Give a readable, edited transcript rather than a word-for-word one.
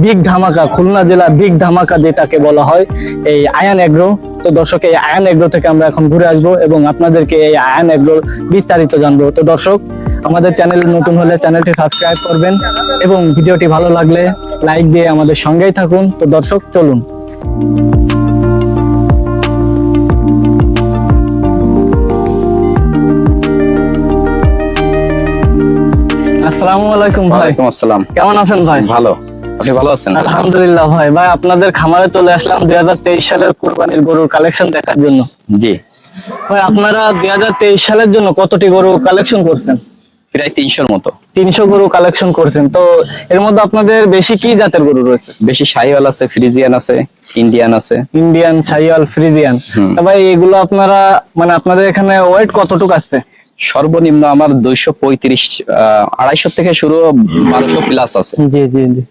Big ধামাকা, খুলনা জেলা big ধামাকা যেটাকে বলা হয়, এই আয়ান এগ্রো। তো দর্শক, এই আয়ান এগ্রো থেকে আমরা এখন ঘুরে আসবো এবং আপনাদেরকে এই আয়ান এগ্রোর বিস্তারিত জানবো। তো দর্শক, আমাদের চ্যানেলে নতুন হলে চ্যানেলটি সাবস্ক্রাইব করবেন এবং ভিডিওটি ভালো লাগলে লাইক দিয়ে আমাদের সঙ্গেই থাকুন। তো দর্শক, চলুন। আসসালামু আলাইকুম ভাই। ওয়ালাইকুম আসসালাম। কেমন আছেন ভাই? ভালো, আপনি ভালো আছেন? আলহামদুলিল্লাহ ভাই। ভাই, আপনাদের খামারে চলে আসলাম 2023 সালের কুরবানির গরুর কালেকশন দেখার জন্য। জি, ভাই, আপনারা 2023 সালের জন্য কতটি গরু কালেকশন করছেন? প্রায় 300-র মতো। 300 গরু কালেকশন করছেন। তো এর মধ্যে আপনাদের বেশি কি জাতের গরু রয়েছে? বেশি শাহিওয়াল আছে, ফ্রিজিয়ান আছে, ইন্ডিয়ান আছে। Indian, Sahiwal, Friesian. তা ভাই, এগুলো আপনারা মানে আপনাদের এখানে ওয়েট কতটুকু আছে? সর্বনিম্ন আমার 235, 250 থেকে শুরু, 1200 প্লাস আছে। জি জি জি।